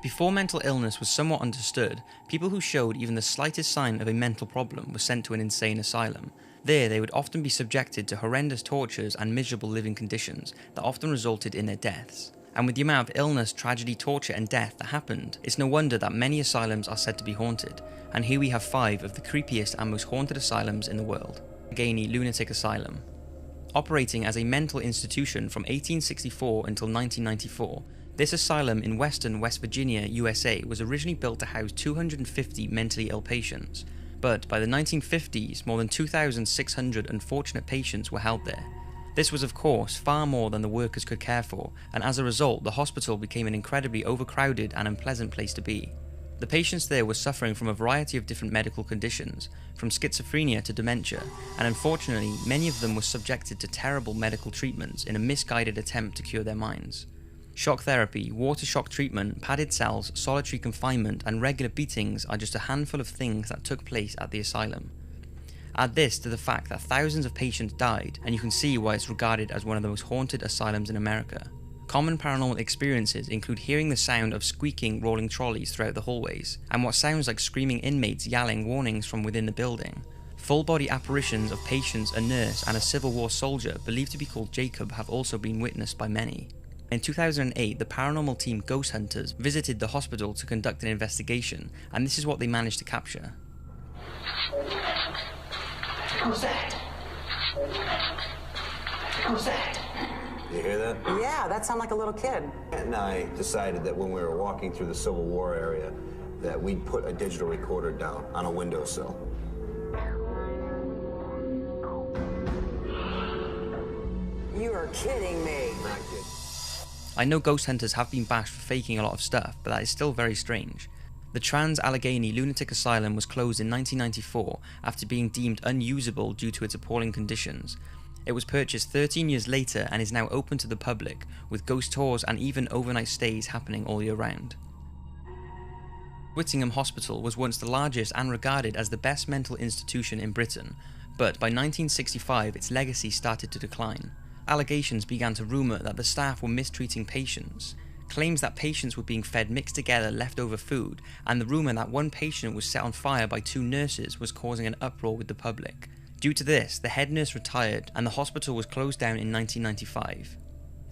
Before mental illness was somewhat understood, people who showed even the slightest sign of a mental problem were sent to an insane asylum. There, they would often be subjected to horrendous tortures and miserable living conditions that often resulted in their deaths. And with the amount of illness, tragedy, torture and death that happened, it's no wonder that many asylums are said to be haunted. And here we have 5 of the creepiest and most haunted asylums in the world. Allegheny Lunatic Asylum. Operating as a mental institution from 1864 until 1994, this asylum in western West Virginia, USA was originally built to house 250 mentally ill patients, but by the 1950s more than 2,600 unfortunate patients were held there. This was of course far more than the workers could care for, and as a result the hospital became an incredibly overcrowded and unpleasant place to be. The patients there were suffering from a variety of different medical conditions, from schizophrenia to dementia, and unfortunately many of them were subjected to terrible medical treatments in a misguided attempt to cure their minds. Shock therapy, water shock treatment, padded cells, solitary confinement and regular beatings are just a handful of things that took place at the asylum. Add this to the fact that thousands of patients died, and you can see why it's regarded as one of the most haunted asylums in America. Common paranormal experiences include hearing the sound of squeaking rolling trolleys throughout the hallways, and what sounds like screaming inmates yelling warnings from within the building. Full body apparitions of patients, a nurse and a Civil War soldier believed to be called Jacob have also been witnessed by many. In 2008, the paranormal team Ghost Hunters visited the hospital to conduct an investigation, and this is what they managed to capture. Who's that? Who's that? You hear that? Yeah, that sounded like a little kid. And I decided that when we were walking through the Civil War area, that we'd put a digital recorder down on a windowsill. You are kidding me. Not kidding. I know ghost hunters have been bashed for faking a lot of stuff, but that is still very strange. The Allegheny Lunatic Asylum was closed in 1994 after being deemed unusable due to its appalling conditions. It was purchased 13 years later and is now open to the public, with ghost tours and even overnight stays happening all year round. Whittingham Hospital was once the largest and regarded as the best mental institution in Britain, but by 1965 its legacy started to decline. Allegations began to rumour that the staff were mistreating patients, claims that patients were being fed mixed together leftover food, and the rumour that one patient was set on fire by 2 nurses was causing an uproar with the public. Due to this, the head nurse retired and the hospital was closed down in 1995.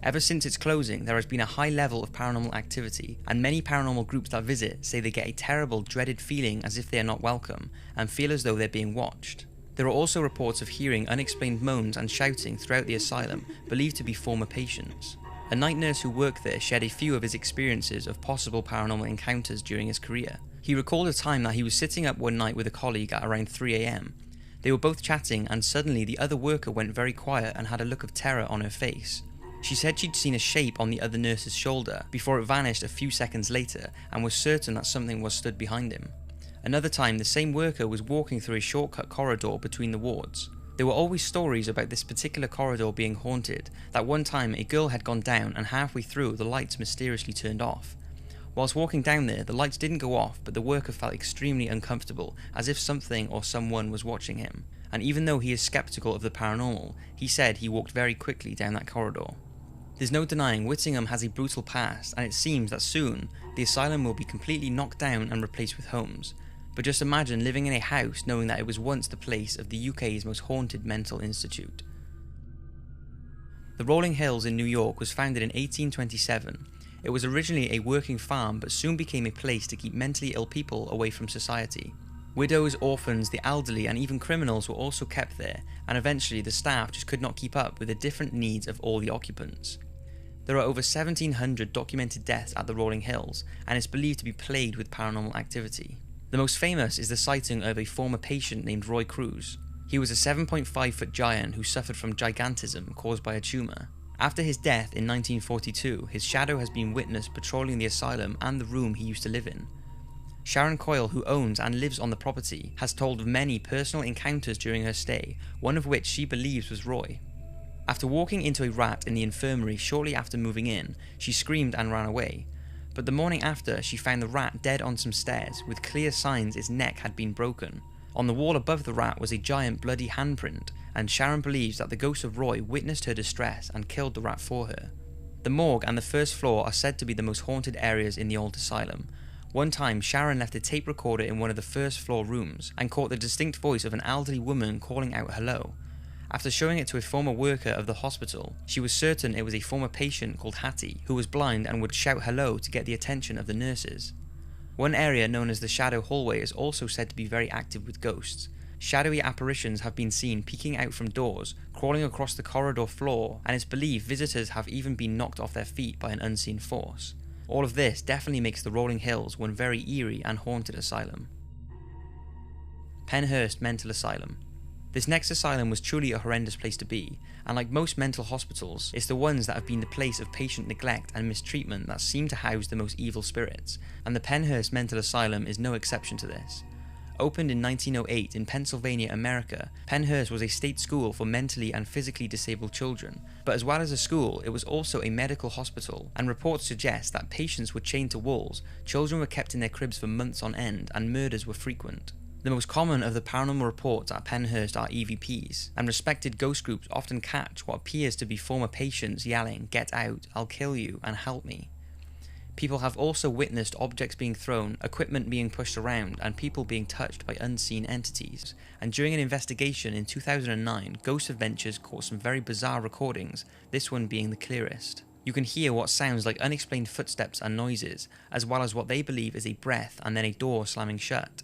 Ever since its closing, there has been a high level of paranormal activity, and many paranormal groups that visit say they get a terrible, dreaded feeling as if they are not welcome, and feel as though they're being watched. There are also reports of hearing unexplained moans and shouting throughout the asylum, believed to be former patients. A night nurse who worked there shared a few of his experiences of possible paranormal encounters during his career. He recalled a time that he was sitting up one night with a colleague at around 3 AM. They were both chatting and suddenly the other worker went very quiet and had a look of terror on her face. She said she'd seen a shape on the other nurse's shoulder before it vanished a few seconds later and was certain that something was stood behind him. Another time, the same worker was walking through a shortcut corridor between the wards. There were always stories about this particular corridor being haunted, that one time a girl had gone down and halfway through the lights mysteriously turned off. Whilst walking down there, the lights didn't go off, but the worker felt extremely uncomfortable, as if something or someone was watching him. And even though he is skeptical of the paranormal, he said he walked very quickly down that corridor. There's no denying Whittingham has a brutal past, and it seems that soon, the asylum will be completely knocked down and replaced with homes. But just imagine living in a house knowing that it was once the place of the UK's most haunted mental institute. The Rolling Hills in New York was founded in 1827. It was originally a working farm but soon became a place to keep mentally ill people away from society. Widows, orphans, the elderly and even criminals were also kept there, and eventually the staff just could not keep up with the different needs of all the occupants. There are over 1,700 documented deaths at the Rolling Hills, and it's believed to be plagued with paranormal activity. The most famous is the sighting of a former patient named Roy Cruz. He was a 7.5-foot giant who suffered from gigantism caused by a tumour. After his death in 1942, his shadow has been witnessed patrolling the asylum and the room he used to live in. Sharon Coyle, who owns and lives on the property, has told of many personal encounters during her stay, one of which she believes was Roy. After walking into a rat in the infirmary shortly after moving in, she screamed and ran away. But the morning after, she found the rat dead on some stairs, with clear signs its neck had been broken. On the wall above the rat was a giant bloody handprint, and Sharon believes that the ghost of Roy witnessed her distress and killed the rat for her. The morgue and the first floor are said to be the most haunted areas in the old asylum. One time, Sharon left a tape recorder in one of the first floor rooms and caught the distinct voice of an elderly woman calling out hello. After showing it to a former worker of the hospital, she was certain it was a former patient called Hattie who was blind and would shout hello to get the attention of the nurses. One area known as the Shadow Hallway is also said to be very active with ghosts. Shadowy apparitions have been seen peeking out from doors, crawling across the corridor floor, and it's believed visitors have even been knocked off their feet by an unseen force. All of this definitely makes the Rolling Hills one very eerie and haunted asylum. Penhurst Mental Asylum. This next asylum was truly a horrendous place to be, and like most mental hospitals, it's the ones that have been the place of patient neglect and mistreatment that seem to house the most evil spirits, and the Penhurst Mental Asylum is no exception to this. Opened in 1908 in Pennsylvania, America, Penhurst was a state school for mentally and physically disabled children, but as well as a school, it was also a medical hospital, and reports suggest that patients were chained to walls, children were kept in their cribs for months on end, and murders were frequent. The most common of the paranormal reports at Penhurst are EVPs, and respected ghost groups often catch what appears to be former patients yelling, "Get out, I'll kill you, and help me." People have also witnessed objects being thrown, equipment being pushed around, and people being touched by unseen entities. And during an investigation in 2009, Ghost Adventures caught some very bizarre recordings, this one being the clearest. You can hear what sounds like unexplained footsteps and noises, as well as what they believe is a breath and then a door slamming shut.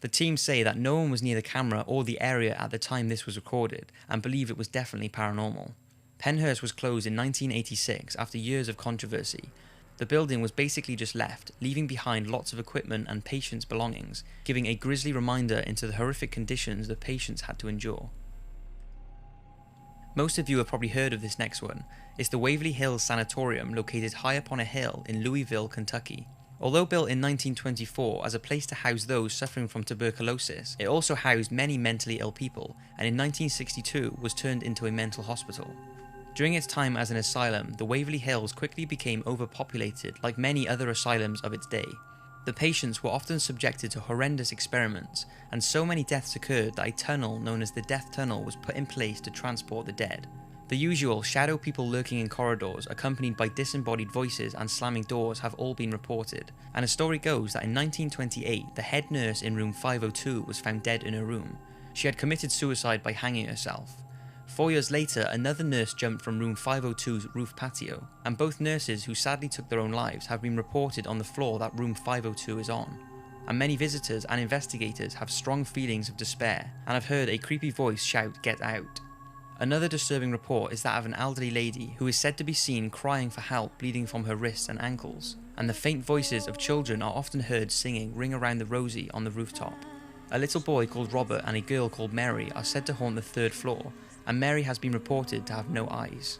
The team say that no one was near the camera or the area at the time this was recorded, and believe it was definitely paranormal. Penhurst was closed in 1986 after years of controversy. The building was basically just left, leaving behind lots of equipment and patients' belongings, giving a grisly reminder into the horrific conditions the patients had to endure. Most of you have probably heard of this next one. It's the Waverly Hills Sanatorium located high up on a hill in Louisville, Kentucky. Although built in 1924 as a place to house those suffering from tuberculosis, it also housed many mentally ill people, and in 1962 was turned into a mental hospital. During its time as an asylum, the Waverly Hills quickly became overpopulated like many other asylums of its day. The patients were often subjected to horrendous experiments, and so many deaths occurred that a tunnel known as the Death Tunnel was put in place to transport the dead. The usual shadow people lurking in corridors, accompanied by disembodied voices and slamming doors, have all been reported, and a story goes that in 1928, the head nurse in room 502 was found dead in her room. She had committed suicide by hanging herself. 4 years later, another nurse jumped from room 502's roof patio, and both nurses who sadly took their own lives have been reported on the floor that room 502 is on. And many visitors and investigators have strong feelings of despair, and have heard a creepy voice shout, "Get out." Another disturbing report is that of an elderly lady who is said to be seen crying for help, bleeding from her wrists and ankles, and the faint voices of children are often heard singing "Ring Around the Rosie" on the rooftop. A little boy called Robert and a girl called Mary are said to haunt the 3rd floor, and Mary has been reported to have no eyes.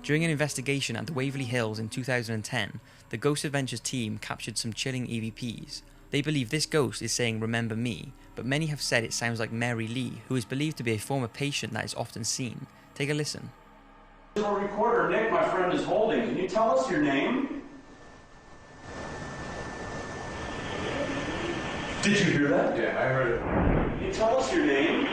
During an investigation at the Waverly Hills in 2010, the Ghost Adventures team captured some chilling EVPs. They believe this ghost is saying "Remember me," but many have said it sounds like Mary Lee, who is believed to be a former patient that is often seen. Take a listen. Digital recorder Nick, my friend, is holding. Can you tell us your name? Did you hear that? Yeah, I heard it. Can you tell us your name?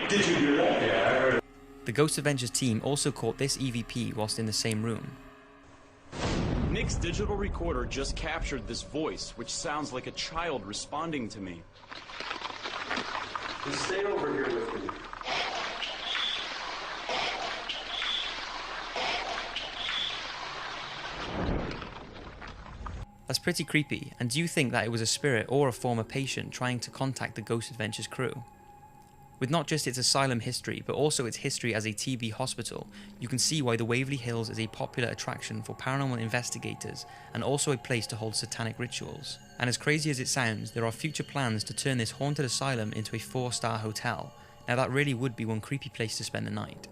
Did you hear that? Yeah, I heard it. The Ghost Adventures team also caught this EVP whilst in the same room. Nick's digital recorder just captured this voice, which sounds like a child responding to me. Just stay over here with me. That's pretty creepy, and do you think that it was a spirit or a former patient trying to contact the Ghost Adventures crew? With not just its asylum history, but also its history as a TB hospital, you can see why the Waverly Hills is a popular attraction for paranormal investigators and also a place to hold satanic rituals. And as crazy as it sounds, there are future plans to turn this haunted asylum into a 4-star hotel. Now that really would be one creepy place to spend the night.